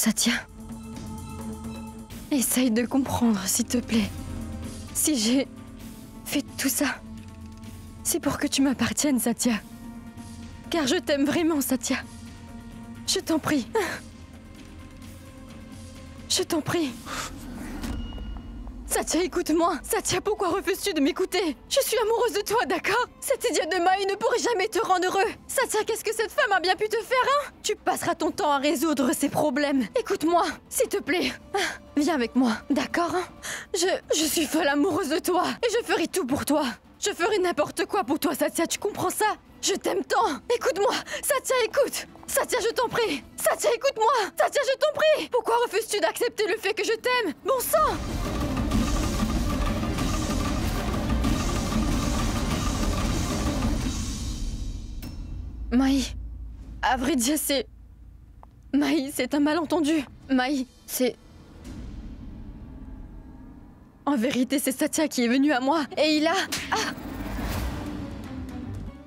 Satya. Essaye de comprendre, s'il te plaît. Si j'ai fait tout ça, c'est pour que tu m'appartiennes, Satya. Car je t'aime vraiment, Satya. Je t'en prie. Je t'en prie. Satya, écoute-moi. Satya, pourquoi refuses-tu de m'écouter? Je suis amoureuse de toi, d'accord? Cette idiote de Maï ne pourrait jamais te rendre heureux. Satya, qu'est-ce que cette femme a bien pu te faire, hein? Tu passeras ton temps à résoudre ses problèmes. Écoute-moi, s'il te plaît. Viens avec moi, d'accord? Je suis folle amoureuse de toi. Et je ferai tout pour toi. Je ferai n'importe quoi pour toi, Satya, tu comprends ça? Je t'aime tant. Écoute-moi. Satya, écoute. Satya, je t'en prie. Satya, écoute-moi. Satya, je t'en prie. Pourquoi refuses-tu d'accepter le fait que je t'aime? Bon sang! Maï, à vrai dire, c'est... Maï, c'est un malentendu. Maï, c'est... En vérité, c'est Satya qui est venu à moi et il a... Ah!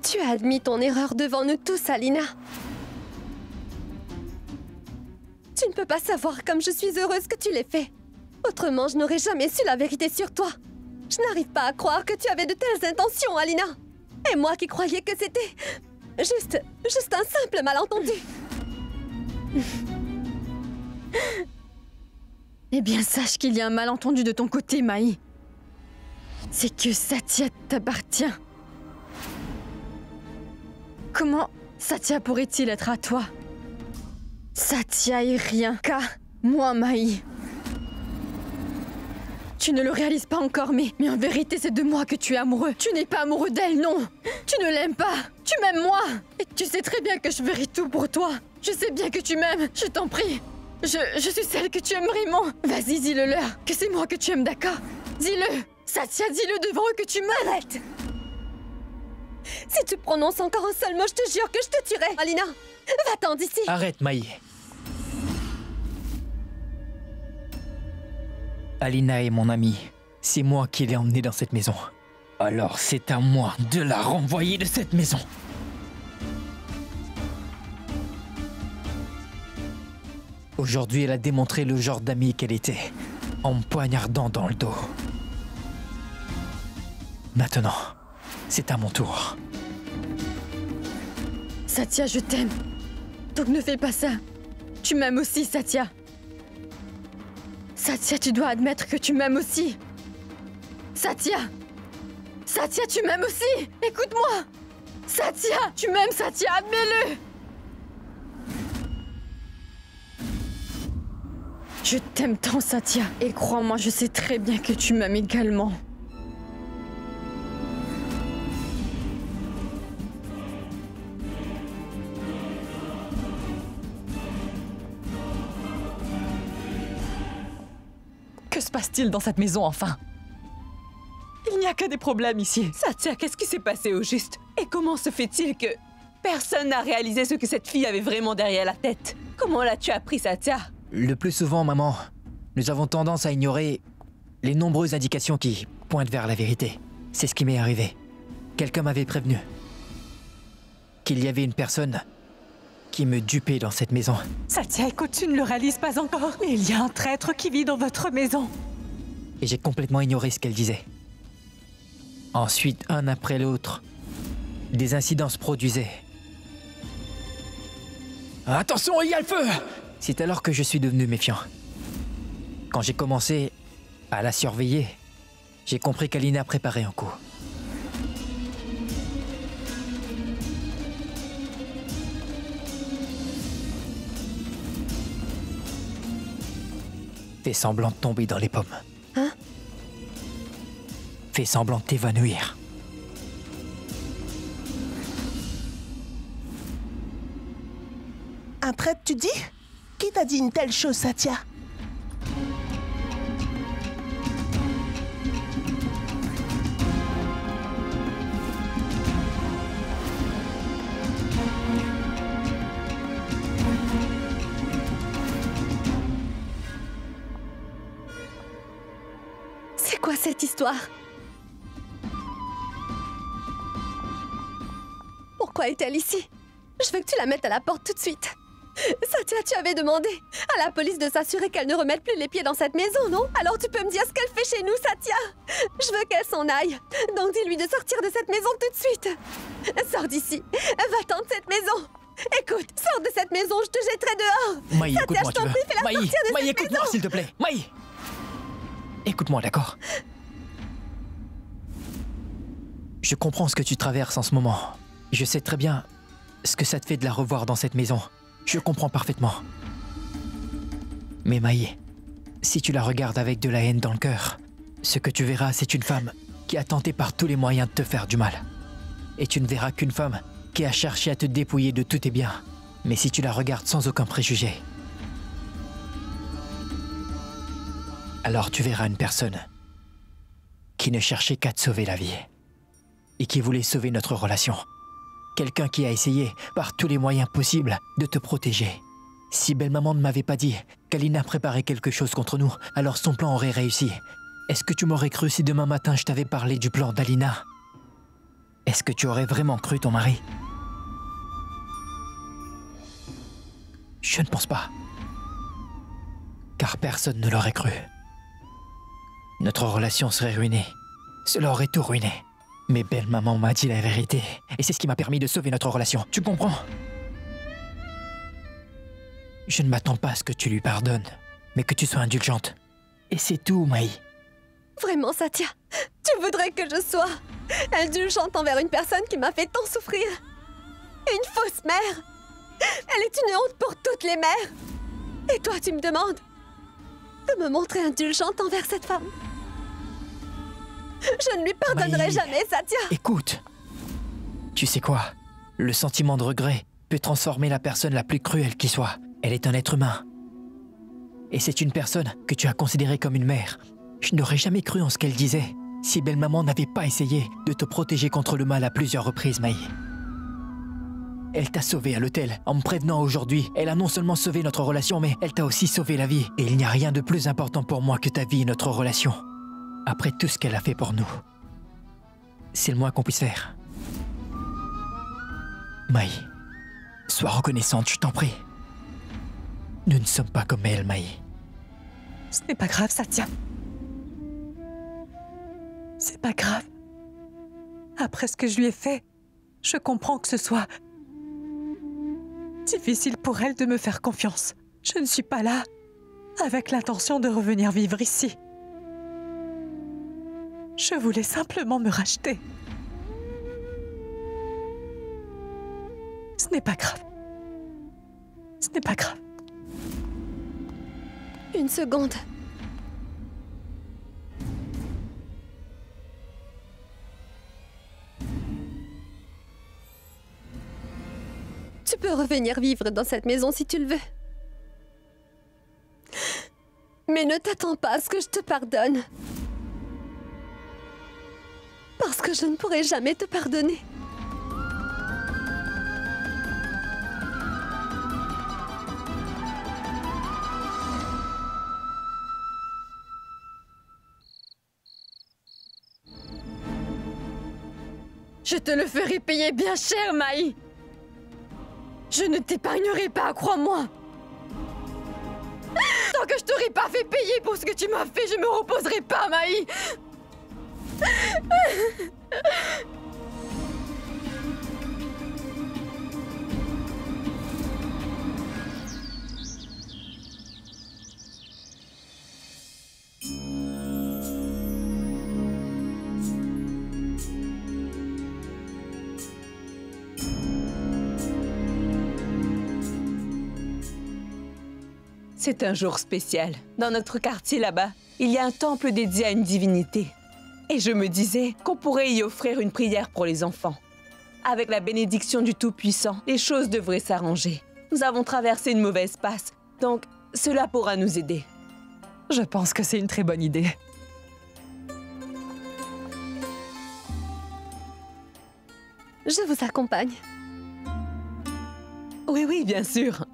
Tu as admis ton erreur devant nous tous, Alina. Tu ne peux pas savoir comme je suis heureuse que tu l'aies fait. Autrement, je n'aurais jamais su la vérité sur toi. Je n'arrive pas à croire que tu avais de telles intentions, Alina. Et moi qui croyais que c'était... Juste un simple malentendu. Eh bien, sache qu'il y a un malentendu de ton côté, Maï. C'est que Satya t'appartient. Comment Satya pourrait-il être à toi? Satya est rien qu'à moi, Maï. Tu ne le réalises pas encore, mais en vérité, c'est de moi que tu es amoureux. Tu n'es pas amoureux d'elle, non. Tu ne l'aimes pas. Tu m'aimes moi. Et tu sais très bien que je ferai tout pour toi. Je sais bien que tu m'aimes. Je t'en prie. Je suis celle que tu aimes vraiment. Vas-y, dis-le leur. Que c'est moi que tu aimes, d'accord? Dis-le. Satya, dis-le devant eux que tu m'aimes. Arrête. Si tu prononces encore un seul mot, je te jure que je te tuerai. Alina, va-t'en d'ici. Arrête, Maï. Alina est mon amie. C'est moi qui l'ai emmenée dans cette maison. Alors c'est à moi de la renvoyer de cette maison. Aujourd'hui, elle a démontré le genre d'amie qu'elle était, en me poignardant dans le dos. Maintenant, c'est à mon tour. Satya, je t'aime. Donc ne fais pas ça. Tu m'aimes aussi, Satya. Satya, tu dois admettre que tu m'aimes aussi. Satya! Satya, tu m'aimes aussi! Écoute-moi! Satya! Tu m'aimes, Satya! Admets-le! Je t'aime tant, Satya. Et crois-moi, je sais très bien que tu m'aimes également. Que se passe-t-il dans cette maison, enfin? Il n'y a que des problèmes ici. Satya, qu'est-ce qui s'est passé au juste? Et comment se fait-il que personne n'a réalisé ce que cette fille avait vraiment derrière la tête? Comment l'as-tu appris, Satya? Le plus souvent, maman, nous avons tendance à ignorer les nombreuses indications qui pointent vers la vérité. C'est ce qui m'est arrivé. Quelqu'un m'avait prévenu qu'il y avait une personne qui me dupait dans cette maison. Satya, écoute, tu ne le réalises pas encore. Mais il y a un traître qui vit dans votre maison. Et j'ai complètement ignoré ce qu'elle disait. Ensuite, un après l'autre, des incidents se produisaient. Attention, il y a le feu! C'est alors que je suis devenu méfiant. Quand j'ai commencé à la surveiller, j'ai compris qu'Alina préparait un coup. Fais semblant de tomber dans les pommes. Hein? Fais semblant de t'évanouir. Un prêtre, tu dis? Qui t'a dit une telle chose, Satya? C'est quoi cette histoire? Pourquoi est-elle ici? Je veux que tu la mettes à la porte tout de suite. Satya, tu avais demandé à la police de s'assurer qu'elle ne remette plus les pieds dans cette maison, non? Alors tu peux me dire ce qu'elle fait chez nous, Satya? Je veux qu'elle s'en aille. Donc dis-lui de sortir de cette maison tout de suite. Sors d'ici. Va-t'en de cette maison. Écoute, sors de cette maison, je te jetterai dehors. Maï, Satya, écoute-moi, je t'en tu veux. prie, fais-la Maï, sortir de Maï, cette écoute-moi, maison. s'il te plaît. Maï! Écoute-moi, d'accord? Je comprends ce que tu traverses en ce moment. Je sais très bien ce que ça te fait de la revoir dans cette maison. Je comprends parfaitement. Mais Maï, si tu la regardes avec de la haine dans le cœur, ce que tu verras, c'est une femme qui a tenté par tous les moyens de te faire du mal. Et tu ne verras qu'une femme qui a cherché à te dépouiller de tous tes biens. Mais si tu la regardes sans aucun préjugé, alors tu verras une personne qui ne cherchait qu'à te sauver la vie et qui voulait sauver notre relation. Quelqu'un qui a essayé, par tous les moyens possibles, de te protéger. Si belle-maman ne m'avait pas dit qu'Alina préparait quelque chose contre nous, alors son plan aurait réussi. Est-ce que tu m'aurais cru si demain matin je t'avais parlé du plan d'Alina? Est-ce que tu aurais vraiment cru ton mari? Je ne pense pas. Car personne ne l'aurait cru. Notre relation serait ruinée. Cela aurait tout ruiné. Mais belle-maman m'a dit la vérité. Et c'est ce qui m'a permis de sauver notre relation. Tu comprends? Je ne m'attends pas à ce que tu lui pardonnes, mais que tu sois indulgente. Et c'est tout, Maï. Vraiment, Satya, tu voudrais que je sois indulgente envers une personne qui m'a fait tant souffrir? Une fausse mère? Elle est une honte pour toutes les mères. Et toi, tu me demandes de me montrer indulgente envers cette femme? Je ne lui pardonnerai Maï, jamais, Satya. Écoute, tu sais quoi? Le sentiment de regret peut transformer la personne la plus cruelle qui soit. Elle est un être humain. Et c'est une personne que tu as considérée comme une mère. Je n'aurais jamais cru en ce qu'elle disait si belle-maman n'avait pas essayé de te protéger contre le mal à plusieurs reprises, Maï. Elle t'a sauvé à l'hôtel en me prévenant aujourd'hui. Elle a non seulement sauvé notre relation, mais elle t'a aussi sauvé la vie. Et il n'y a rien de plus important pour moi que ta vie et notre relation. Après tout ce qu'elle a fait pour nous. C'est le moins qu'on puisse faire. Maï, sois reconnaissante, je t'en prie. Nous ne sommes pas comme elle, Maï. Ce n'est pas grave, Satya. C'est pas grave. Après ce que je lui ai fait, je comprends que ce soit difficile pour elle de me faire confiance. Je ne suis pas là avec l'intention de revenir vivre ici. Je voulais simplement me racheter. Ce n'est pas grave. Ce n'est pas grave. Une seconde. Tu peux revenir vivre dans cette maison si tu le veux. Mais ne t'attends pas à ce que je te pardonne. Parce que je ne pourrai jamais te pardonner. Je te le ferai payer bien cher, Maï. Je ne t'épargnerai pas, crois-moi. Tant que je t'aurai pas fait payer pour ce que tu m'as fait, je me reposerai pas, Maï. C'est un jour spécial. Dans notre quartier là-bas, il y a un temple dédié à une divinité. Et je me disais qu'on pourrait y offrir une prière pour les enfants. Avec la bénédiction du Tout-Puissant, les choses devraient s'arranger. Nous avons traversé une mauvaise passe, donc cela pourra nous aider. Je pense que c'est une très bonne idée. Je vous accompagne. Oui, oui, bien sûr.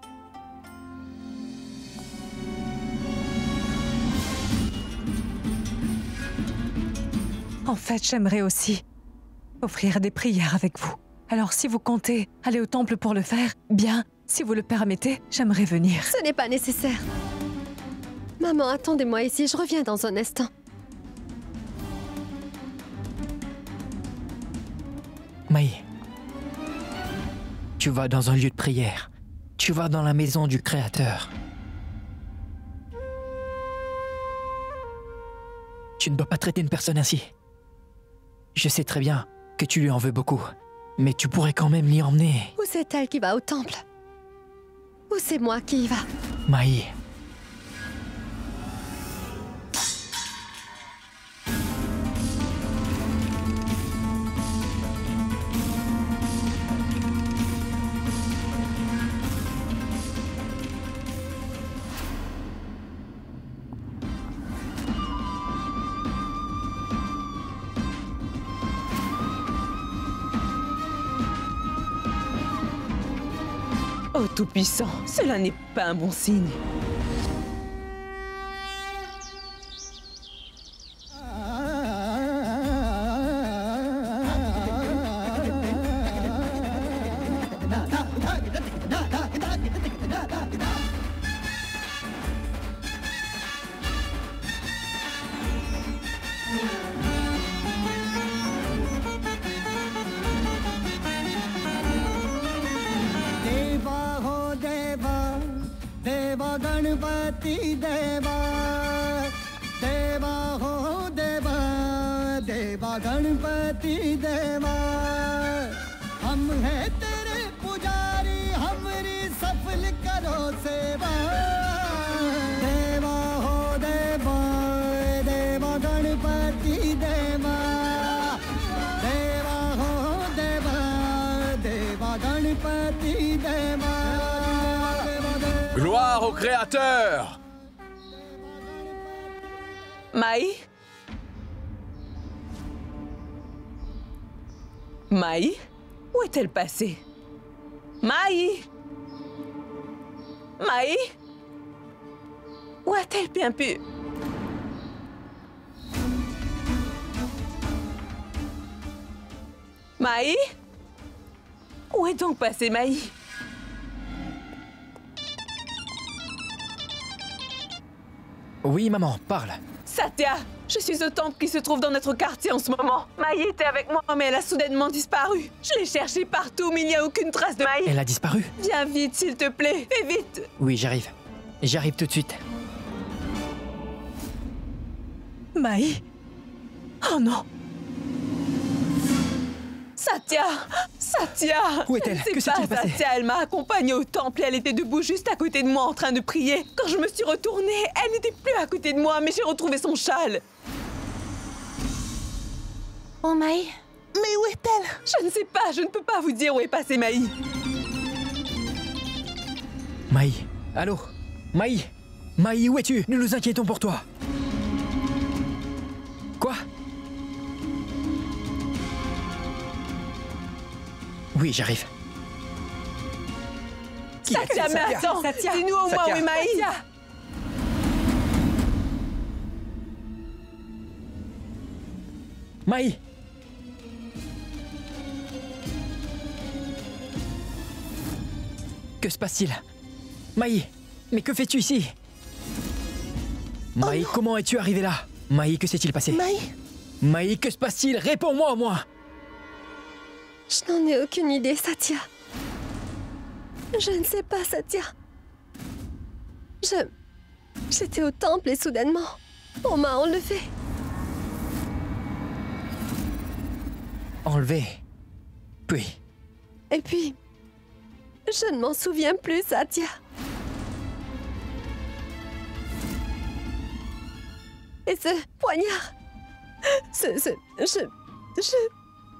En fait, j'aimerais aussi offrir des prières avec vous. Alors si vous comptez aller au temple pour le faire, bien, Si vous le permettez, j'aimerais venir. Ce n'est pas nécessaire. Maman, attendez-moi ici, je reviens dans un instant. Maï, tu vas dans un lieu de prière. Tu vas dans la maison du Créateur. Tu ne dois pas traiter une personne ainsi. Je sais très bien que tu lui en veux beaucoup, mais tu pourrais quand même l'y emmener. Ou c'est elle qui va au temple? Ou c'est moi qui y va? Maï. Oh Tout-Puissant, cela n'est pas un bon signe. Ganpati देवा देवा हो देवा देवा गणपति देवा हम हैं तेरे पुजारी हमरी सफल करो सेवा देवा हो देवा देवा गणपति देवा देवा हो देवा देवा गणपति देवा Gloire au Créateur! Maï? Maï? Où est-elle passée? Maï? Maï? Où a-t-elle bien pu? Maï? Où est donc passée Maï? Oui, maman, parle. Satya, je suis au temple qui se trouve dans notre quartier en ce moment. Maï était avec moi, mais elle a soudainement disparu. Je l'ai cherchée partout, mais il n'y a aucune trace de Maï. Elle a disparu? Viens vite, s'il te plaît. Fais vite. Oui, j'arrive. J'arrive tout de suite. Maï? Oh non. Satya! Satya! Où est-elle? Que Je ne sais s'est-il pas, passé? Satya, elle m'a accompagnée au temple et elle était debout juste à côté de moi en train de prier. Quand je me suis retournée, elle n'était plus à côté de moi, mais j'ai retrouvé son châle. Oh Maï? Mais où est-elle? Je ne sais pas, je ne peux pas vous dire où est passée Maï. Maï, allô? Maï? Maï, où es-tu? Nous nous inquiétons pour toi. Quoi? Oui, j'arrive. Satya, mais attends! Dis-nous au moins où est Maï. Maï! Que se passe-t-il? Maï, mais que fais-tu ici? Maï, comment es-tu arrivé là? Maï, que s'est-il passé? Maï? Maï, que se passe-t-il? Réponds-moi au moins! Je n'en ai aucune idée, Satya. Je ne sais pas, Satya. J'étais au temple et soudainement, on m'a enlevée. Enlevé. Puis, Et puis, je ne m'en souviens plus, Satya. Et ce poignard...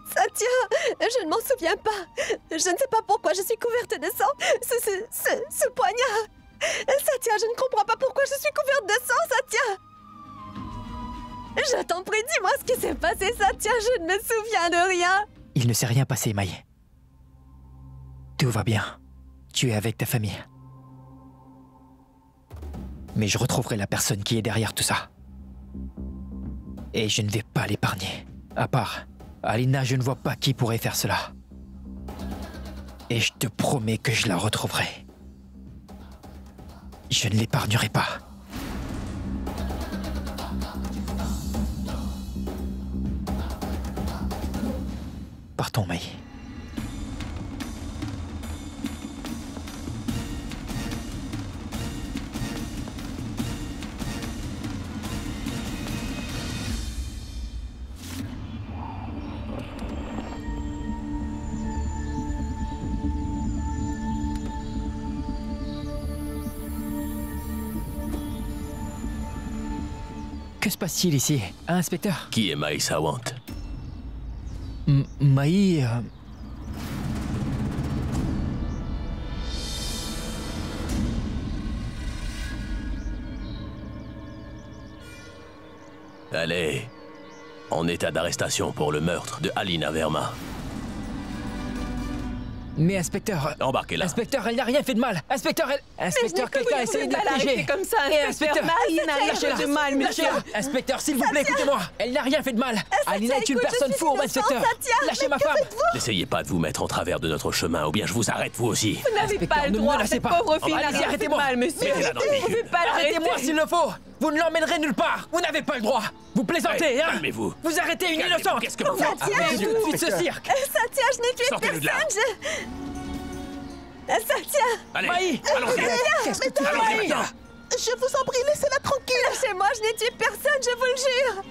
Satya, je ne m'en souviens pas. Je ne sais pas pourquoi je suis couverte de sang. Ce poignard... Satya, je ne comprends pas pourquoi je suis couverte de sang, Satya. Je t'en prie, dis-moi ce qui s'est passé, Satya. Je ne me souviens de rien. il ne s'est rien passé, Maï. Tout va bien. Tu es avec ta famille. Mais je retrouverai la personne qui est derrière tout ça. Et je ne vais pas l'épargner. À part Alina, je ne vois pas qui pourrait faire cela. Et je te promets que je la retrouverai. Je ne l'épargnerai pas. Partons, Mai. Que se passe-t-il ici, hein, inspecteur? Qui est Mai Sawant? Mai... Elle est en état d'arrestation pour le meurtre de Alina Verma. Mais inspecteur... Embarquez-la. Inspecteur, elle n'a rien fait de mal. Inspecteur, elle... Inspecteur, quelqu'un a essayé de la piéger. comme ça, inspecteur, Maï n'a rien fait de mal, monsieur. Lâchez-la. Inspecteur, s'il vous plaît, écoutez-moi. Elle n'a rien fait de mal. Alina est une personne fourbe, inspecteur. Lâchez ma femme. N'essayez pas de vous mettre en travers de notre chemin, ou bien je vous arrête vous aussi. Vous n'avez Inspecteur, pas le ne me droit, menacez cette pas. pauvre fille n'a Allez-y, rien fait de arrêtez-moi. mal, monsieur. Mettez-la dans le Vous ne pouvez pas l'arrêter. Arrêtez-moi s'il le faut. Vous ne l'emmènerez nulle part. Vous n'avez pas le droit. Vous plaisantez, hein? Calmez-vous. Vous arrêtez une Calmez-vous. innocente. Qu'est-ce que vous faites? Arrêtez tout de suite ce cirque. Satya, je n'ai tué Sortez-le de là. Satya, Allez, Maï, allons-y. qu'est-ce que tu fais, Allons-y Maï? maintenant. Je vous en prie, laissez-la tranquille. lâchez-moi, je n'ai tué personne, je vous le jure.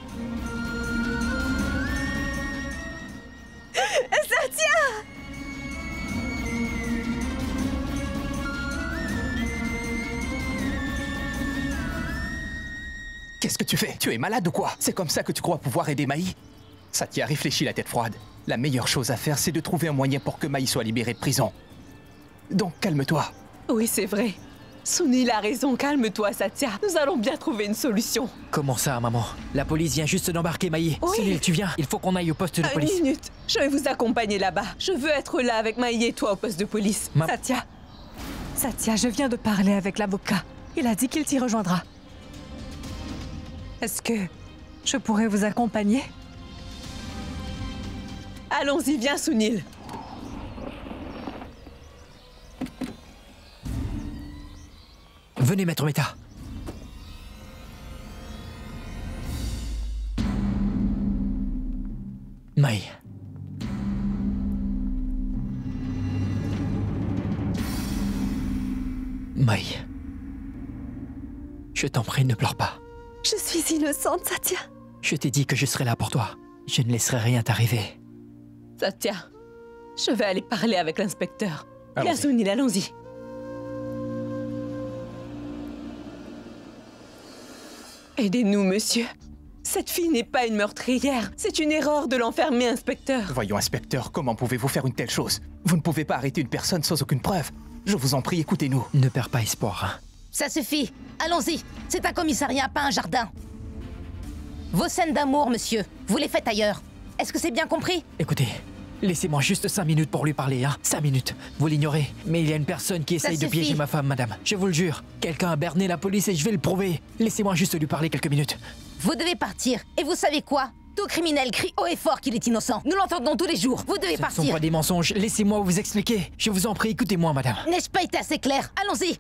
Satya! Qu'est-ce que tu fais? Tu es malade ou quoi? C'est comme ça que tu crois pouvoir aider Maï? Satya, réfléchis la tête froide. La meilleure chose à faire, c'est de trouver un moyen pour que Maï soit libérée de prison. Donc calme-toi. Oui, c'est vrai. Sunil a raison, calme-toi, Satya. Nous allons bien trouver une solution. Comment ça, maman? La police vient juste d'embarquer Maï. Oui. Sunil, tu viens? Il faut qu'on aille au poste de police. Une minute, je vais vous accompagner là-bas. Je veux être là avec Maï et toi au poste de police. Satya. Satya, je viens de parler avec l'avocat. Il a dit qu'il t'y rejoindra. Est-ce que je pourrais vous accompagner? Allons-y, viens, Sunil. Venez, maître Mehta. Maï. Maï. Je t'en prie, ne pleure pas. Je suis innocente, Satya. Je t'ai dit que je serais là pour toi. Je ne laisserai rien t'arriver. Satya, je vais aller parler avec l'inspecteur. Viens, Allons-y. Sunil, allons-y. Aidez-nous, monsieur. Cette fille n'est pas une meurtrière. C'est une erreur de l'enfermer, inspecteur. Voyons, inspecteur, comment pouvez-vous faire une telle chose? Vous ne pouvez pas arrêter une personne sans aucune preuve. Je vous en prie, écoutez-nous. Ne perds pas espoir, hein. Ça suffit. Allons-y. C'est un commissariat, pas un jardin. Vos scènes d'amour, monsieur, vous les faites ailleurs. Est-ce que c'est bien compris? Écoutez, laissez-moi juste 5 minutes pour lui parler, hein. 5 minutes. Vous l'ignorez, mais il y a une personne qui Ça essaye de suffit. piéger ma femme, madame. Je vous le jure. Quelqu'un a berné la police et je vais le prouver. Laissez-moi juste lui parler quelques minutes. Vous devez partir. Et vous savez quoi? Tout criminel crie haut et fort qu'il est innocent. Nous l'entendons tous les jours. Vous devez Ce ne sont partir. pas des mensonges. Laissez-moi vous expliquer. Je vous en prie, écoutez-moi, madame. N'ai-je pas été assez clair? Allons-y.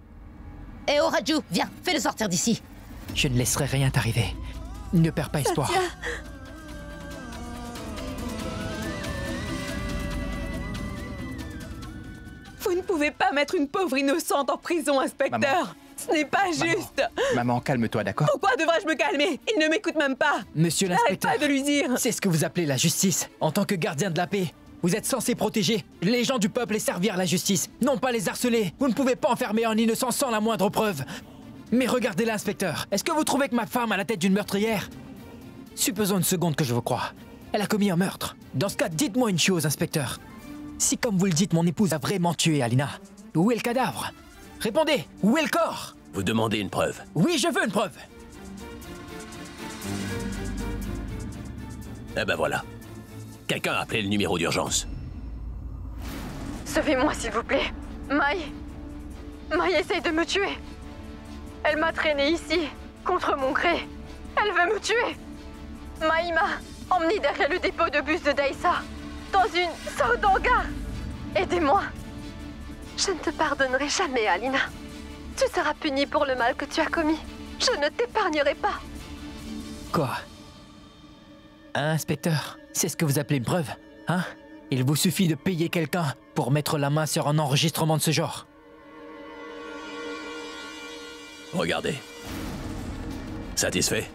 Et oh, Raju, viens, fais-le sortir d'ici. Je ne laisserai rien t'arriver. Ne perds pas espoir. Vous ne pouvez pas mettre une pauvre innocente en prison, inspecteur. Maman. Ce n'est pas juste. Maman, calme-toi, d'accord? Pourquoi devrais-je me calmer? Il ne m'écoute même pas. Monsieur N'arrête l'inspecteur, pas de lui dire. c'est ce que vous appelez la justice. En tant que gardien de la paix, vous êtes censé protéger les gens du peuple et servir la justice, non pas les harceler. Vous ne pouvez pas enfermer un innocent sans la moindre preuve. Mais regardez l'inspecteur. Est-ce que vous trouvez que ma femme a la tête d'une meurtrière? Supposons une seconde que je vous croie. Elle a commis un meurtre. Dans ce cas, dites-moi une chose, inspecteur. Si, comme vous le dites, mon épouse a vraiment tué Alina, où est le cadavre? Répondez, où est le corps? Vous demandez une preuve. Oui, je veux une preuve. Eh ben voilà. Quelqu'un a appelé le numéro d'urgence. Sauvez-moi, s'il vous plaît. Maï essaye de me tuer. Elle m'a traînée ici, contre mon gré. Elle veut me tuer. Maï m'a emmenée derrière le dépôt de bus de Daïsa, dans une sorte d'hangar. Aidez-moi. Je ne te pardonnerai jamais, Alina. Tu seras punie pour le mal que tu as commis. Je ne t'épargnerai pas. Quoi? Hein, inspecteur? C'est ce que vous appelez une preuve? Hein? Il vous suffit de payer quelqu'un pour mettre la main sur un enregistrement de ce genre. Regardez. Satisfait?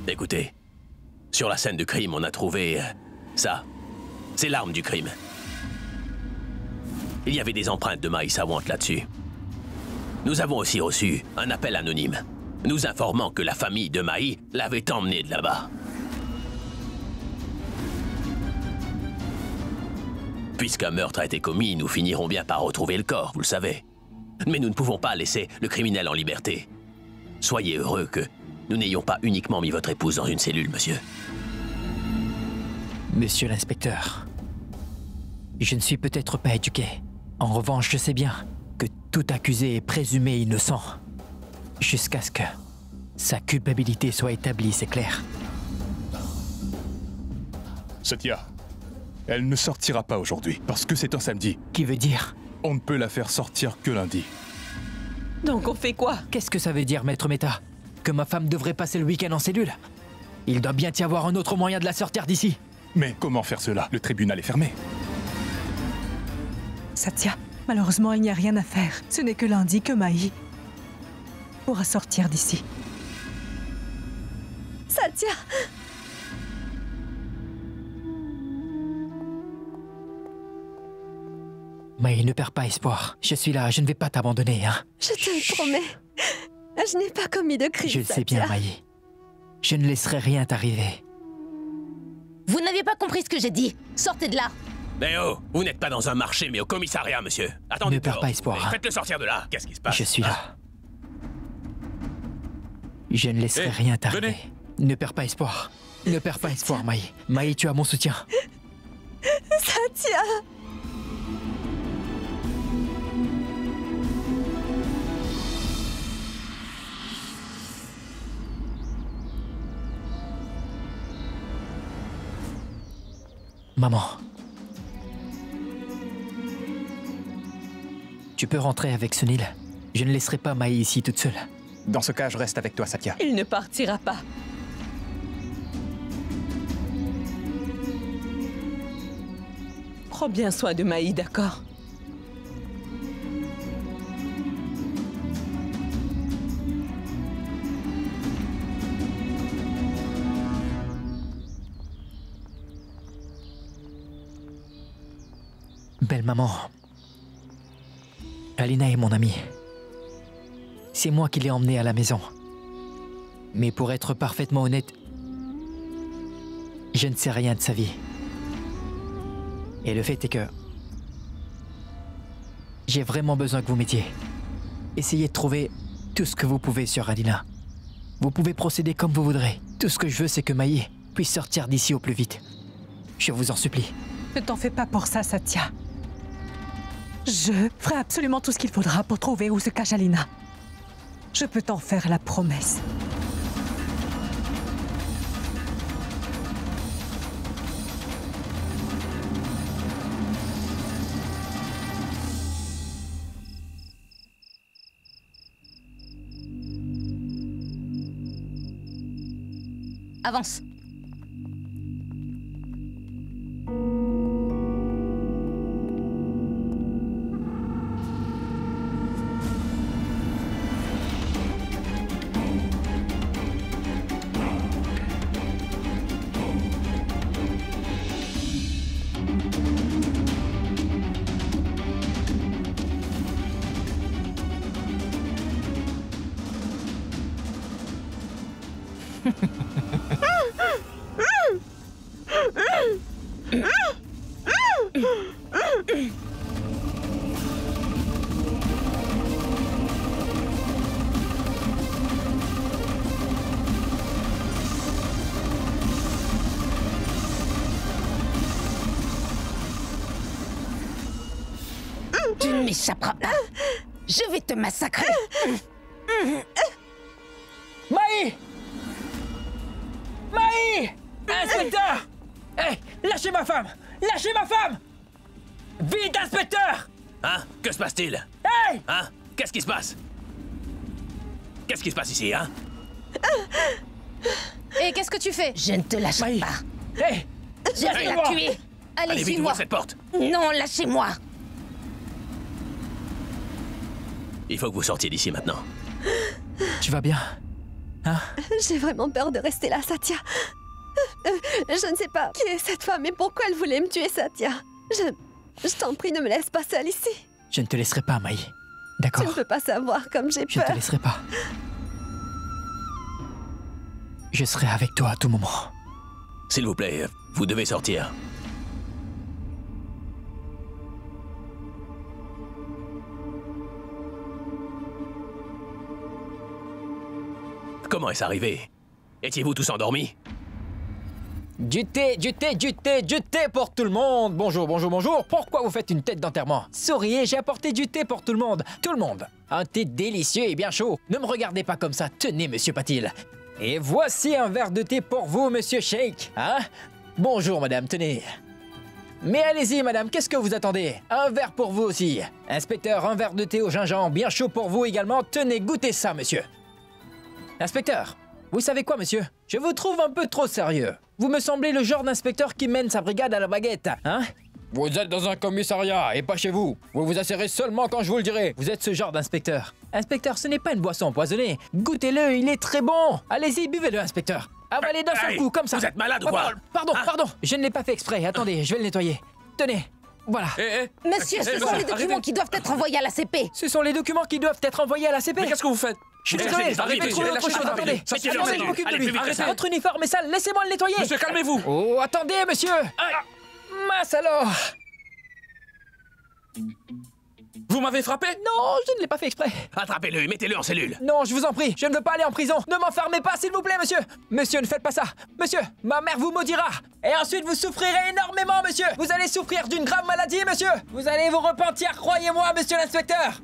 Écoutez, sur la scène du crime, on a trouvé ça. C'est l'arme du crime. Il y avait des empreintes de maïs à Wante là-dessus. Nous avons aussi reçu un appel anonyme, nous informant que la famille de Maï l'avait emmené de là-bas. Puisqu'un meurtre a été commis, nous finirons bien par retrouver le corps, vous le savez. Mais nous ne pouvons pas laisser le criminel en liberté. Soyez heureux que nous n'ayons pas uniquement mis votre épouse dans une cellule, monsieur. Monsieur l'inspecteur, je ne suis peut-être pas éduqué. En revanche, je sais bien que tout accusé est présumé innocent. Jusqu'à ce que sa culpabilité soit établie, c'est clair. Satya, elle ne sortira pas aujourd'hui, parce que c'est un samedi. Qui veut dire? On ne peut la faire sortir que lundi. Donc on fait quoi? Qu'est-ce que ça veut dire, Maître Mehta? Que ma femme devrait passer le week-end en cellule? Il doit bien y avoir un autre moyen de la sortir d'ici. Mais comment faire cela? Le tribunal est fermé. Satya, malheureusement, il n'y a rien à faire. Ce n'est que lundi que Maï pourra sortir d'ici. Satya! Maï, ne perds pas espoir. Je suis là, je ne vais pas t'abandonner, hein. Je te le promets. Je n'ai pas commis de crime, Je le sais Satya. bien, Maï. Je ne laisserai rien t'arriver. Vous n'avez pas compris ce que j'ai dit. Sortez de là. Mais oh, vous n'êtes pas dans un marché, mais au commissariat, monsieur. Attendez. Ne perds pas espoir, hein. Faites-le sortir de là. Qu'est-ce qui se passe? Je suis là. Je ne laisserai rien t'arriver. Ne perds pas espoir. Ne perds pas espoir, Maï. Maï, tu as mon soutien. Satya! Maman. Tu peux rentrer avec Sunil. Je ne laisserai pas Maï ici toute seule. Dans ce cas, je reste avec toi, Satya. Il ne partira pas. Prends bien soin de Maï, d'accord? Belle maman. Alina est mon amie. C'est moi qui l'ai emmenée à la maison. Mais pour être parfaitement honnête, je ne sais rien de sa vie. Et le fait est que j'ai vraiment besoin que vous m'aidiez. Essayez de trouver tout ce que vous pouvez sur Alina. Vous pouvez procéder comme vous voudrez. Tout ce que je veux, c'est que Maï puisse sortir d'ici au plus vite. Je vous en supplie. Ne t'en fais pas pour ça, Satya. Je ferai absolument tout ce qu'il faudra pour trouver où se cache Alina. Je peux t'en faire la promesse. Avance. Tu ne m'échapperas pas. Je vais te massacrer. Maï! Maï! Inspecteur! Hé, lâchez ma femme! Lâchez ma femme! Vite, inspecteur! Hein? Que se passe-t-il? Hey! Hein? Qu'est-ce qui se passe? Qu'est-ce qui se passe ici, hein? Et qu'est-ce que tu fais? Je ne te lâcherai pas. Hey! Je vais la tuer. Allez, Allez, vite, suis-moi. ouvre cette porte! Non, lâchez-moi. Il faut que vous sortiez d'ici maintenant. Tu vas bien? Hein? J'ai vraiment peur de rester là, Satya. Je ne sais pas qui est cette femme et pourquoi elle voulait me tuer, Satya. Je t'en prie, ne me laisse pas seule ici. Je ne te laisserai pas, Maï. Tu D'accord? ne peux pas savoir comme j'ai Je ne te peur. laisserai pas. Je serai avec toi à tout moment. S'il vous plaît, vous devez sortir. Comment est-ce arrivé? Étiez-vous tous endormis? Du thé pour tout le monde. Bonjour, bonjour, bonjour. Pourquoi vous faites une tête d'enterrement? Souriez, j'ai apporté du thé pour tout le monde. Tout le monde. Un thé délicieux et bien chaud. Ne me regardez pas comme ça. Tenez, monsieur Patil. Et voici un verre de thé pour vous, monsieur Sheikh. Hein? Bonjour, madame, tenez. Mais allez-y, madame, qu'est-ce que vous attendez? Un verre pour vous aussi. Inspecteur, un verre de thé au gingembre, bien chaud pour vous également. Tenez, goûtez ça, monsieur. Inspecteur, vous savez quoi, monsieur? Je vous trouve un peu trop sérieux. Vous me semblez le genre d'inspecteur qui mène sa brigade à la baguette, hein? Vous êtes dans un commissariat et pas chez vous. Vous vous asserrez seulement quand je vous le dirai. Vous êtes ce genre d'inspecteur. Inspecteur, ce n'est pas une boisson empoisonnée. Goûtez-le, il est très bon. Allez-y, buvez-le, inspecteur. Avalez d'un seul coup, comme ça. Vous êtes malade ou quoi? Pardon, pardon. Je ne l'ai pas fait exprès. Attendez, je vais le nettoyer. Tenez, voilà. Monsieur, ce sont les documents qui doivent être envoyés à la CP. Ce sont les documents qui doivent être envoyés à la CP. Mais qu'est-ce que vous faites? Je suis désolé, je vais trouver autre chose. Attendez, je m'occupe de lui. Arrêtez, votre uniforme est sale, laissez-moi le nettoyer. Monsieur, calmez-vous. Oh, attendez, monsieur. Mince alors. Vous m'avez frappé? Non, je ne l'ai pas fait exprès. Attrapez-le et mettez-le en cellule. Non, je vous en prie, je ne veux pas aller en prison. Ne m'enfermez pas, s'il vous plaît, monsieur. Monsieur, ne faites pas ça. Monsieur, ma mère vous maudira. Et ensuite, vous souffrirez énormément, monsieur. Vous allez souffrir d'une grave maladie, monsieur. Vous allez vous repentir, croyez-moi, monsieur l'inspecteur.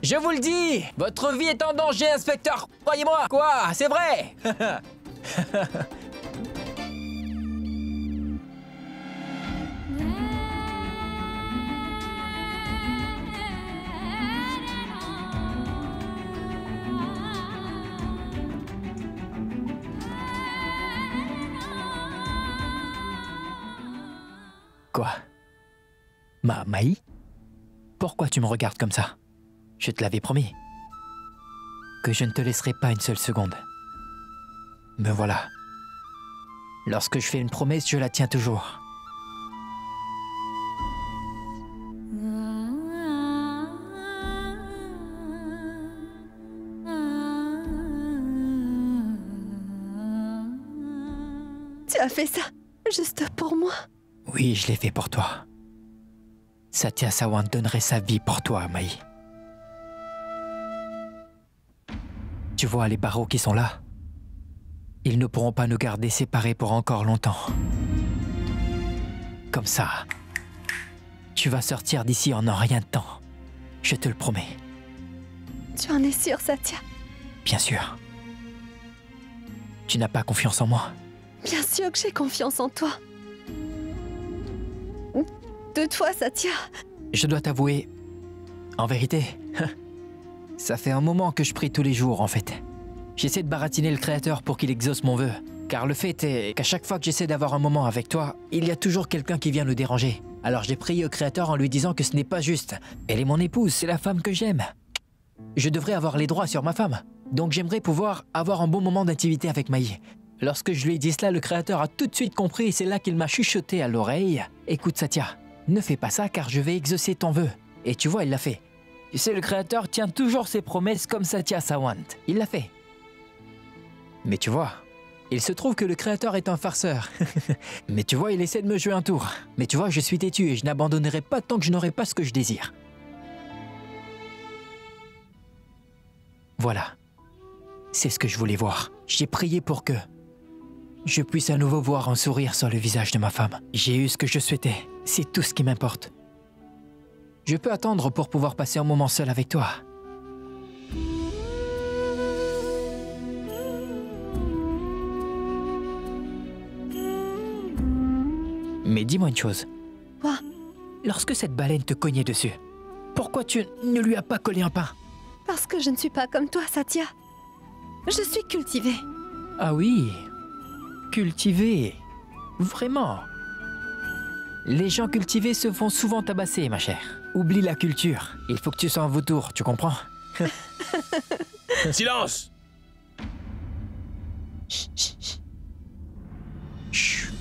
Je vous le dis, votre vie est en danger, inspecteur. Croyez-moi. Quoi? C'est vrai. Quoi? Maï? Pourquoi tu me regardes comme ça? Je te l'avais promis. Que je ne te laisserai pas une seule seconde. Me voilà. Lorsque je fais une promesse, je la tiens toujours. Tu as fait ça juste pour moi. Oui, je l'ai fait pour toi. Satya Sawant donnerait sa vie pour toi, Maï. Tu vois les barreaux qui sont là? Ils ne pourront pas nous garder séparés pour encore longtemps. Comme ça, tu vas sortir d'ici en un rien de temps. Je te le promets. Tu en es sûr, Satya? Bien sûr. Tu n'as pas confiance en moi? Bien sûr que j'ai confiance en toi. De toi, Satya. Je dois t'avouer, en vérité, ça fait un moment que je prie tous les jours, en fait. J'essaie de baratiner le Créateur pour qu'il exauce mon vœu. Car le fait est qu'à chaque fois que j'essaie d'avoir un moment avec toi, il y a toujours quelqu'un qui vient nous déranger. Alors j'ai prié au Créateur en lui disant que ce n'est pas juste. Elle est mon épouse, c'est la femme que j'aime. Je devrais avoir les droits sur ma femme. Donc j'aimerais pouvoir avoir un bon moment d'intimité avec Maï. Lorsque je lui ai dit cela, le Créateur a tout de suite compris et c'est là qu'il m'a chuchoté à l'oreille. Écoute Satya, ne fais pas ça car je vais exaucer ton vœu. Et tu vois, il l'a fait. Tu sais, le Créateur tient toujours ses promesses comme Satya Sawant. Il l'a fait. Mais tu vois, il se trouve que le Créateur est un farceur. Mais tu vois, il essaie de me jouer un tour. Mais tu vois, je suis têtu et je n'abandonnerai pas tant que je n'aurai pas ce que je désire. Voilà. C'est ce que je voulais voir. J'ai prié pour que je puisse à nouveau voir un sourire sur le visage de ma femme. J'ai eu ce que je souhaitais. C'est tout ce qui m'importe. Je peux attendre pour pouvoir passer un moment seul avec toi. Mais dis-moi une chose. Quoi? lorsque cette baleine te cognait dessus, pourquoi tu ne lui as pas collé un pain? Parce que je ne suis pas comme toi, Satya. Je suis cultivée. Ah oui, cultivé. Vraiment. Les gens cultivés se font souvent tabasser, ma chère. Oublie la culture. Il faut que tu sois un vautour, tu comprends? Silence! Chut, chut, chut. Chut.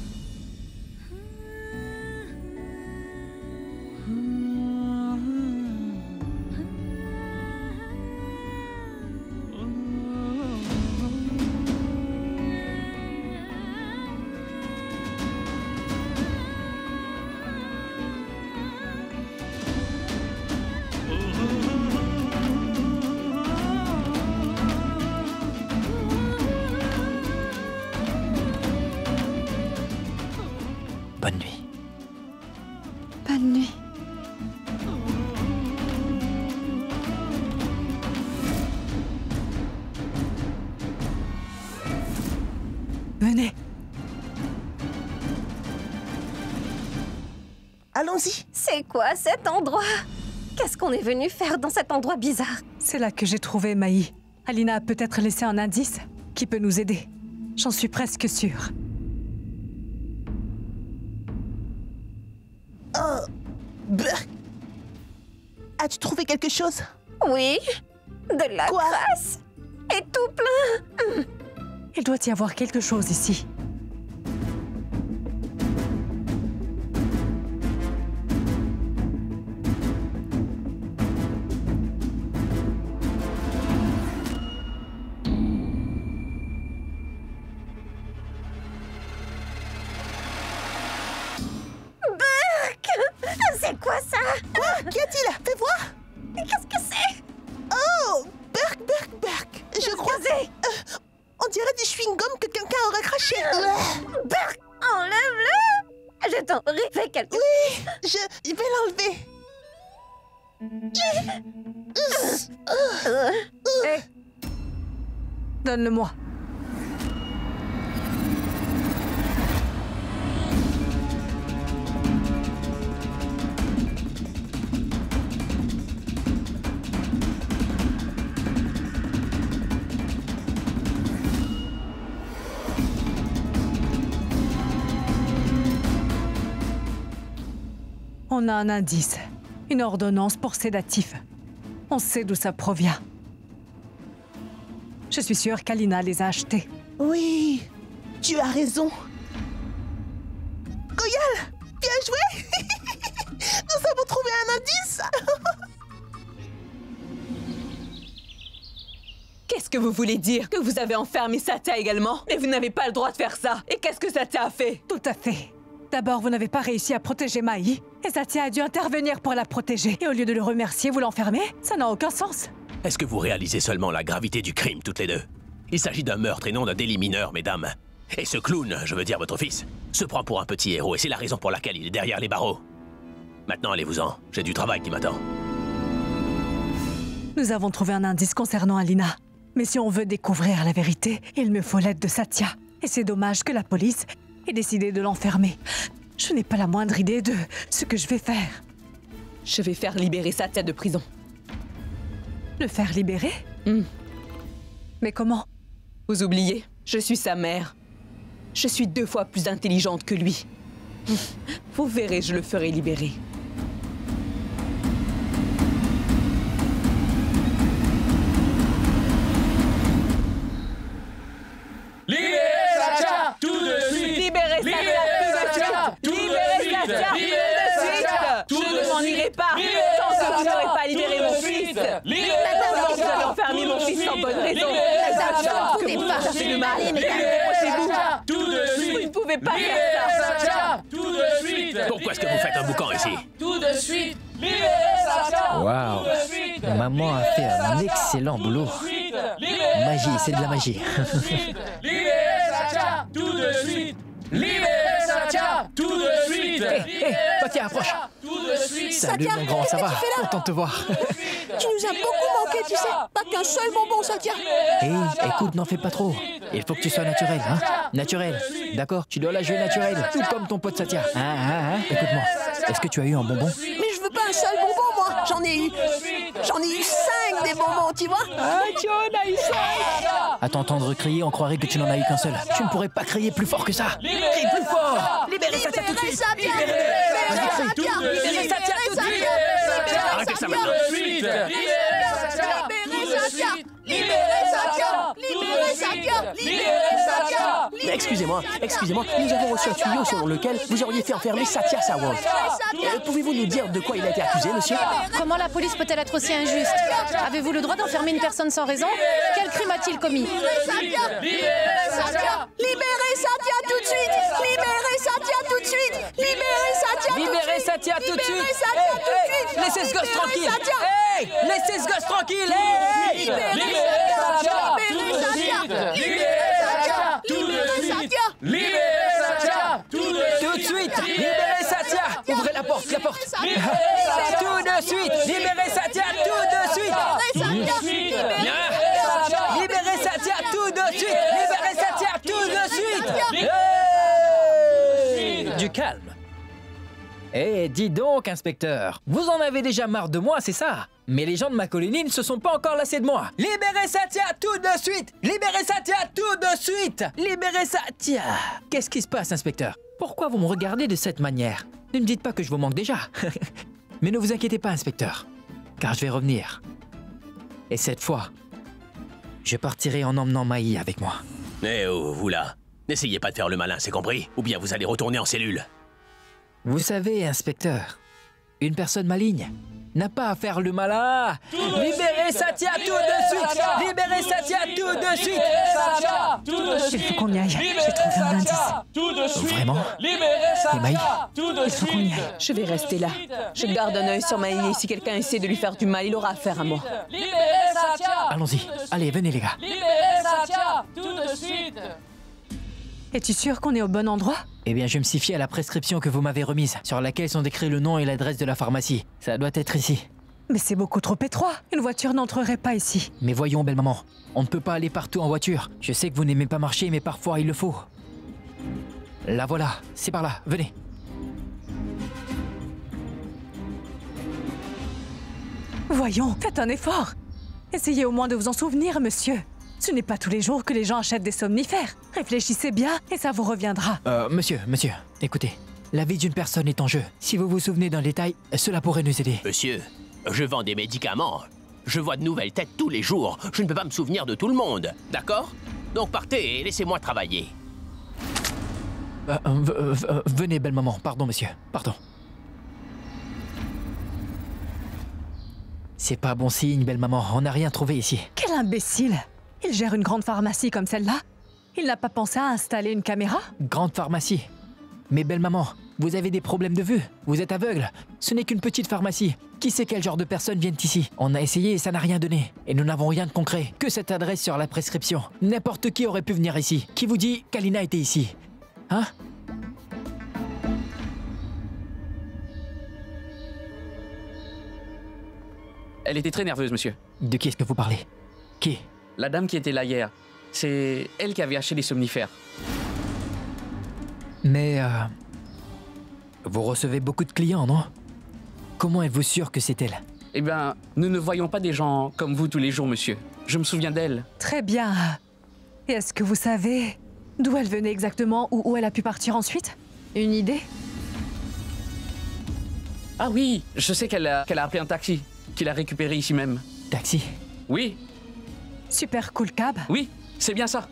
Bonne nuit. Bonne nuit. Venez. Allons-y. C'est quoi cet endroit? Qu'est-ce qu'on est venu faire dans cet endroit bizarre? C'est là que j'ai trouvé Maï. Alina a peut-être laissé un indice qui peut nous aider. J'en suis presque sûre. Oh, Burke. As-tu trouvé quelque chose? Oui, de la Quoi? crasse. Et tout plein. Il doit y avoir quelque chose ici. C'est quoi ça? Quoi? Qu'y a-t-il? Fais voir. Qu'est-ce que c'est? Oh, Burke. Je crois... on dirait du chewing-gum que quelqu'un aurait craché. Burke, enlève-le. Je t'en prie, fais quelque chose. Oui, je vais l'enlever. Hé! Donne-le-moi. On a un indice. Une ordonnance pour sédatifs. On sait d'où ça provient. Je suis sûre qu'Alina les a achetés. Oui, tu as raison. Goyal, bien joué. Nous avons trouvé un indice. Qu'est-ce que vous voulez dire? Que vous avez enfermé Satya également? Mais vous n'avez pas le droit de faire ça. Et qu'est-ce que Satya a fait? Tout à fait. D'abord, vous n'avez pas réussi à protéger Maï, et Satya a dû intervenir pour la protéger. Et au lieu de le remercier, vous l'enfermez? Ça n'a aucun sens. Est-ce que vous réalisez seulement la gravité du crime, toutes les deux? Il s'agit d'un meurtre et non d'un délit mineur, mesdames. Et ce clown, je veux dire votre fils, se prend pour un petit héros et c'est la raison pour laquelle il est derrière les barreaux. Maintenant, allez-vous-en. J'ai du travail qui m'attend. Nous avons trouvé un indice concernant Alina. Mais si on veut découvrir la vérité, il me faut l'aide de Satya. Et c'est dommage que la police ait décidé de l'enfermer. Je n'ai pas la moindre idée de ce que je vais faire. Je vais faire libérer Satya de prison. Le faire libérer? Mais comment? Vous oubliez, je suis sa mère. Je suis 2 fois plus intelligente que lui. Vous verrez, je le ferai libérer. Libérez Satya tout de suite! Libérez Satya tout de suite! Libérez Satya tout de suite! Je ne m'en irai pas tant que vous n'aurez pas libéré mon fils! Tant que vous avez enfermé mon fils sans bonne raison! Vous ne pouvez pas. Ça fait le mal! Approchez-vous! Tout de suite! Vous ne pouvez pas faire ça! Satya tout de suite! Pourquoi est-ce que vous faites un boucan ici? Tout de suite! Libérez Satya Waouh. tout de suite! Maman a fait un excellent boulot. Magie, c'est de la magie. Libérez Satya tout de suite! Libérez Satya tout de suite! Hé, Satya, approche. Tout de suite! Salut mon grand, ça va? Content de te voir. Tu nous as beaucoup manqué, tu sais. Pas qu'un seul bonbon, Satya. Hé, écoute, n'en fais pas trop. Il faut que tu sois naturel, hein? Naturel, d'accord? Tu dois la jouer naturelle, tout comme ton pote Satya. Écoute-moi. Est-ce que tu as eu un bonbon? Mais je veux pas un seul bonbon, moi. J'en ai eu 5 des bonbons, tu vois. Ah, tu en as eu 5. À t'entendre crier, on croirait que tu n'en as eu qu'un seul. Tu ne pourrais pas crier plus fort que ça. Crie plus fort. Libérez Satya tout de suite. Libérez Satya tout de suite. Arrêtez ça maintenant. Tout de suite. Libérez Satya. Excusez-moi, nous avons reçu un tuyau selon lequel vous auriez fait enfermer Satya Sarwant. Pouvez-vous nous dire de quoi il a été accusé, monsieur? Comment la police peut-elle être aussi injuste? Avez-vous le droit d'enfermer une personne sans raison? Quel crime a-t-il commis? Libérez Satya tout de suite. Libérez Satya tout de suite. Libérez Satya tout de suite. Laissez ce gosse tranquille. Hey, laissez ce gosse tranquille. Hey. Libérez Satya tout de suite. Libérez Satya tout de suite. Libérez Satya tout de suite. Libérez Satya. Ouvrez la porte. Tout de suite. Libérez Satya tout de suite. Libérez Satya tout de suite. Libérez Satya tout de suite. Hey. Du calme. Eh, dis donc, inspecteur, vous en avez déjà marre de moi, c'est ça? Mais les gens de ma colonie ne se sont pas encore lassés de moi. Libérez Satya tout de suite! Libérez Satya tout de suite! Libérez Satya! Qu'est-ce qui se passe, inspecteur? Pourquoi vous me regardez de cette manière? Ne me dites pas que je vous manque déjà. Mais ne vous inquiétez pas, inspecteur, car je vais revenir. Et cette fois, je partirai en emmenant Maï avec moi. Eh oh, vous là. N'essayez pas de faire le malin, c'est compris? Ou bien vous allez retourner en cellule. Vous savez, inspecteur, une personne maligne n'a pas à faire le malin. Libérez Satya tout de suite. Libérez Satya tout de suite. Il faut qu'on y aille. J'ai trouvé un indice. Vraiment? Libérez Maï? Il faut qu'on y aille. Je vais rester là. Je garde un œil sur Maï et si quelqu'un essaie de lui faire du mal, il aura affaire à moi. Libérez Satya. Allons-y. Allez, venez les gars. Libérez Satya tout de suite. Es-tu sûr qu'on est au bon endroit? Eh bien, je me suis fié à la prescription que vous m'avez remise, sur laquelle sont décrits le nom et l'adresse de la pharmacie. Ça doit être ici. Mais c'est beaucoup trop étroit. Une voiture n'entrerait pas ici. Mais voyons, belle maman, on ne peut pas aller partout en voiture. Je sais que vous n'aimez pas marcher, mais parfois il le faut. La voilà, c'est par là, venez. Voyons, faites un effort. Essayez au moins de vous en souvenir, monsieur. Ce n'est pas tous les jours que les gens achètent des somnifères. Réfléchissez bien et ça vous reviendra. Monsieur, écoutez. La vie d'une personne est en jeu. Si vous vous souvenez d'un détail, cela pourrait nous aider. Monsieur, je vends des médicaments. Je vois de nouvelles têtes tous les jours. Je ne peux pas me souvenir de tout le monde. D'accord? Donc partez et laissez-moi travailler. Venez, belle maman. Pardon, monsieur. Pardon. C'est pas bon signe, belle maman. On n'a rien trouvé ici. Quel imbécile! Il gère une grande pharmacie comme celle-là. Il n'a pas pensé à installer une caméra? Grande pharmacie. Mais belle maman, vous avez des problèmes de vue. Vous êtes aveugle. Ce n'est qu'une petite pharmacie. Qui sait quel genre de personnes viennent ici? On a essayé et ça n'a rien donné. Et nous n'avons rien de concret. Que cette adresse sur la prescription. N'importe qui aurait pu venir ici. Qui vous dit qu'Alina était ici? Hein? Elle était très nerveuse, monsieur. De qui est-ce que vous parlez? Qui? La dame qui était là hier. C'est elle qui avait acheté les somnifères. Mais vous recevez beaucoup de clients, non? Comment êtes-vous sûr que c'est elle? Eh bien, nous ne voyons pas des gens comme vous tous les jours, monsieur. Je me souviens d'elle. Très bien. Et est-ce que vous savez d'où elle venait exactement ou où elle a pu partir ensuite? Une idée? Ah oui, je sais qu'elle a appelé un taxi, qu'il a récupéré ici même. Taxi? Oui. Super cool cab? Oui, c'est bien ça.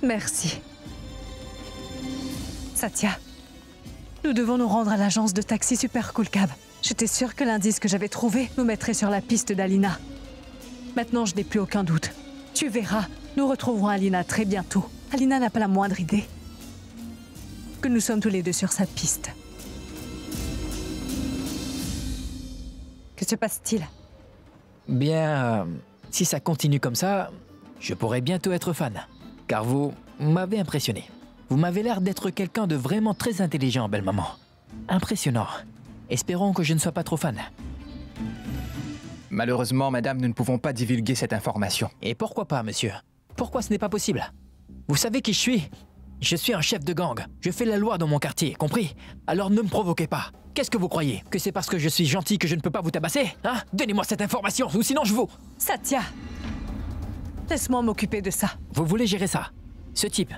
Merci. Satya, nous devons nous rendre à l'agence de taxi Super Cool Cab. J'étais sûre que l'indice que j'avais trouvé nous mettrait sur la piste d'Alina. Maintenant, je n'ai plus aucun doute. Tu verras, nous retrouverons Alina très bientôt. Alina n'a pas la moindre idée que nous sommes tous les deux sur sa piste. Que se passe-t-il? Bien, si ça continue comme ça, je pourrais bientôt être fan. Car vous m'avez impressionné. Vous m'avez l'air d'être quelqu'un de vraiment très intelligent, belle maman. Impressionnant. Espérons que je ne sois pas trop fan. Malheureusement, madame, nous ne pouvons pas divulguer cette information. Et pourquoi pas, monsieur? Pourquoi ce n'est pas possible? Vous savez qui je suis? Je suis un chef de gang. Je fais la loi dans mon quartier, compris? Alors ne me provoquez pas. Qu'est-ce que vous croyez? Que c'est parce que je suis gentil que je ne peux pas vous tabasser? Hein? Donnez-moi cette information, ou sinon je vous... Satya, laisse-moi m'occuper de ça. Vous voulez gérer ça? Ce type?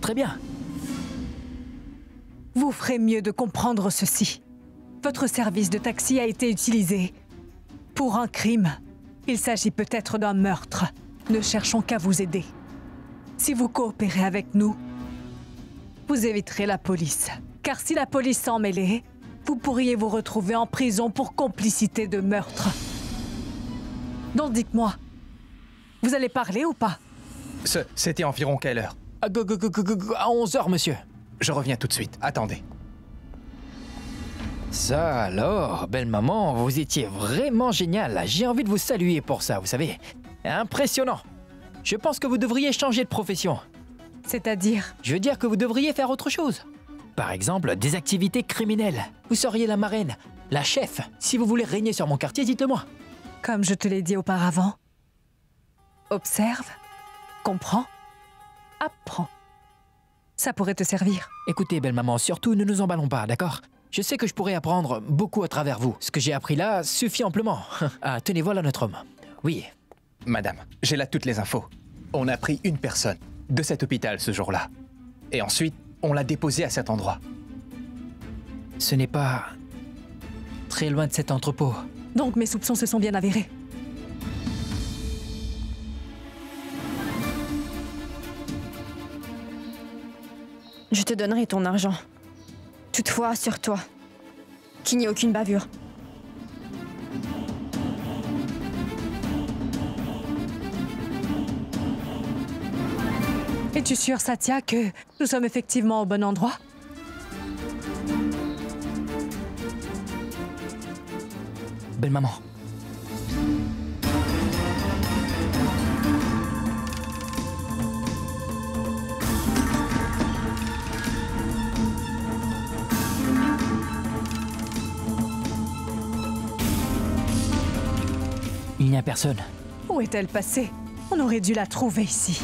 Très bien. Vous ferez mieux de comprendre ceci. Votre service de taxi a été utilisé pour un crime. Il s'agit peut-être d'un meurtre. Ne cherchons qu'à vous aider. Si vous coopérez avec nous, vous éviterez la police. Car si la police s'en mêlait, vous pourriez vous retrouver en prison pour complicité de meurtre. Donc dites-moi, vous allez parler ou pas? C'était environ quelle heure? À 11h, monsieur. Je reviens tout de suite. Attendez. Ça alors, belle maman, vous étiez vraiment génial. J'ai envie de vous saluer pour ça, vous savez. Impressionnant. Je pense que vous devriez changer de profession. C'est-à-dire? Je veux dire que vous devriez faire autre chose. Par exemple, des activités criminelles. Vous seriez la marraine, la chef. Si vous voulez régner sur mon quartier, dites-le-moi. Comme je te l'ai dit auparavant, observe, comprends, apprends. Ça pourrait te servir. Écoutez, belle maman, surtout ne nous emballons pas, d'accord? Je sais que je pourrais apprendre beaucoup à travers vous. Ce que j'ai appris là suffit amplement. Ah, tenez, voilà notre homme. Oui. Madame, j'ai là toutes les infos. On a pris une personne de cet hôpital ce jour-là. Et ensuite, on l'a déposée à cet endroit. Ce n'est pas très loin de cet entrepôt. Donc mes soupçons se sont bien avérés. Je te donnerai ton argent. Toutefois, assure-toi qu'il n'y ait aucune bavure. Es-tu sûr, Satya, que nous sommes effectivement au bon endroit? Belle maman. Il n'y a personne. Où est-elle passée? On aurait dû la trouver ici.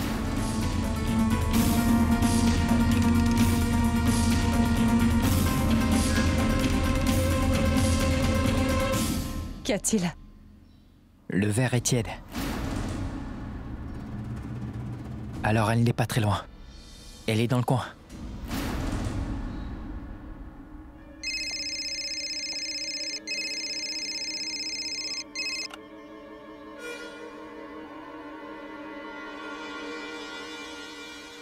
Qu'y a-t-il? Le verre est tiède. Alors elle n'est pas très loin. Elle est dans le coin.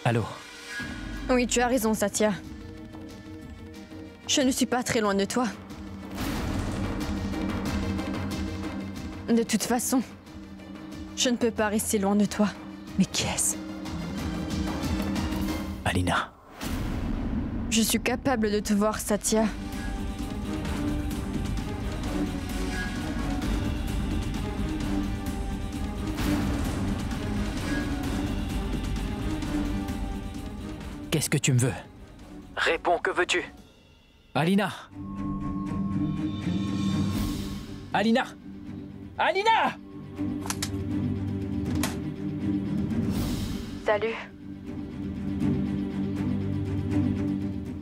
Allô? Oui, tu as raison, Satya. Je ne suis pas très loin de toi. De toute façon, je ne peux pas rester loin de toi. Mais qui est-ce? Alina. Je suis capable de te voir, Satya. Qu'est-ce que tu me veux? Réponds, que veux-tu? Alina! Alina! Alina! Salut.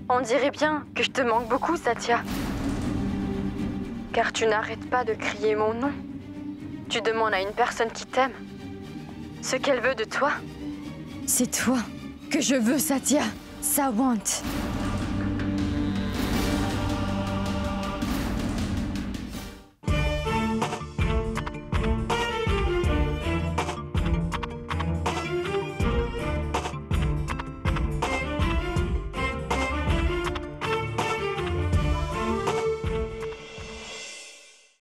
On dirait bien que je te manque beaucoup, Satya. Car tu n'arrêtes pas de crier mon nom. Tu demandes à une personne qui t'aime ce qu'elle veut de toi. C'est toi que je veux, Satya. Sawant.